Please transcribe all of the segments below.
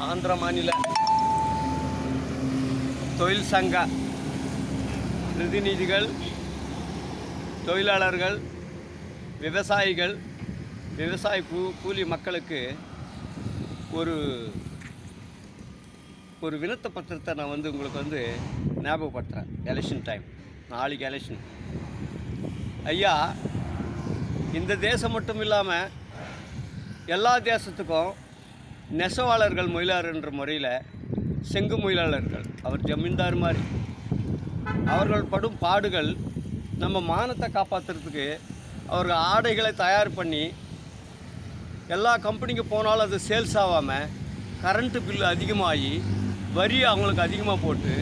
ஆந்திர மாநில தொழில் சங்க பிரதிநிதிகள், தொழிலாளர்கள், விவசாயிகள், விவசாய கூலி மக்களுக்கு ஒரு ஒரு வினத்த பத்திரத்தை நான் உங்களுக்கு ஞாபகப்படுத்துகிறேன். எலெக்ஷன் டைம், நாளைக்கு எலெக்ஷன். ஐயா, இந்த தேசம் மட்டும் இல்லாமல் எல்லா தேசத்துக்கும் நெசவாளர்கள் மொயிலாளர் என்ற முறையில் செங்கு மொயிலாளர்கள், அவர் ஜமீன்தார் மாதிரி, அவர்கள் படும் பாடுகள் நம்ம மானத்தை காப்பாற்றுறதுக்கு அவர்கள் ஆடைகளை தயார் பண்ணி எல்லா கம்பெனிக்கு போனாலும் அது சேல்ஸ் ஆகாமல் கரண்ட்டு பில்லு அதிகமாகி வரி அவங்களுக்கு அதிகமாக போட்டு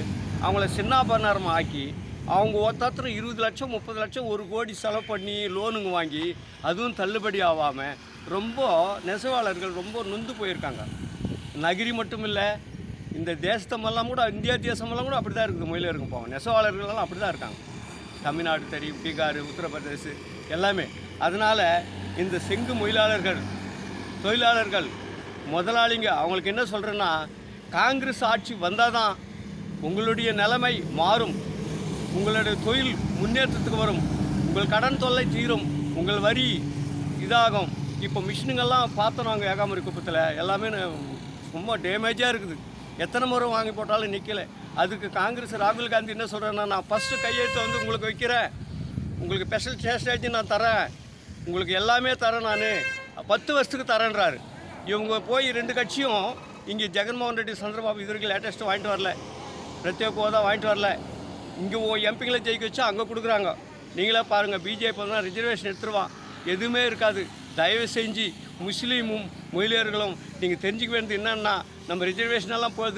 அவங்கள சின்னாபரணமாக ஆக்கி அவங்க ஒருத்தர் 20 லட்சம் 30 லட்சம் 1 கோடி செலவு பண்ணி லோனுங்க வாங்கி அதுவும் தள்ளுபடி ஆகாமல் ரொம்ப நெசவாளர்கள் ரொம்ப நொந்து போயிருக்காங்க. நகிரி மட்டும் இல்லை, இந்த தேசத்தமெல்லாம் கூட, இந்தியா தேசமெல்லாம் கூட அப்படி தான் இருக்குது. மொழியிலருங்க போவாங்க, நெசவாளர்களெல்லாம் அப்படி தான் இருக்காங்க. தமிழ்நாடு தெரியும், பீகார், உத்தரப்பிரதேஷ் எல்லாமே. அதனால் இந்த செங்கு மொழியாளர்கள், தொழிலாளர்கள், முதலாளிங்க அவங்களுக்கு என்ன சொல்கிறேன்னா, காங்கிரஸ் ஆட்சி வந்தால் தான் உங்களுடைய நிலைமை மாறும், உங்களுடைய தொழில் முன்னேற்றத்துக்கு வரும், உங்கள் கடன் தொல்லை தீரும், உங்கள் வரி இதாகும். இப்போ மிஷினுங்கள்லாம் பார்த்தோம் நாங்கள் ஏகாமரி குப்பத்தில் எல்லாமே ரொம்ப டேமேஜாக இருக்குது. எத்தனை முறை வாங்கி போட்டாலும் நிற்கலை. அதுக்கு காங்கிரஸ் ராகுல் காந்தி என்ன சொல்கிறேன்னா, நான் ஃபஸ்ட்டு கையெழுத்து உங்களுக்கு வைக்கிறேன், உங்களுக்கு ஸ்பெஷல் ஸ்டேட்டஸ் நான் தரேன், உங்களுக்கு எல்லாமே தரேன், நான் 10 வருஷத்துக்கு தரேன்றாரு. இவங்க போய் 2 கட்சியும் இங்கே ஜெகன்மோகன் ரெட்டி, சந்திரபாபு இது வரைக்கும் லேட்டஸ்ட்டு வாங்கிட்டு வரல, பிரத்யேக ஹோதா வாங்கிட்டு வரல. இங்கே எம்பிங்களை ஜெயிக்க வச்சா அங்கே கொடுக்குறாங்க. நீங்களே பாருங்கள், பிஜேபி தான் ரிசர்வேஷன் எடுத்துருவான், எதுவுமே இருக்காது. தயவு செஞ்சு முஸ்லீமும் மொழியர்களும் நீங்கள் தெரிஞ்சுக்க வேண்டியது என்னன்னா, நம்ம ரிசர்வேஷனெல்லாம் போகுது.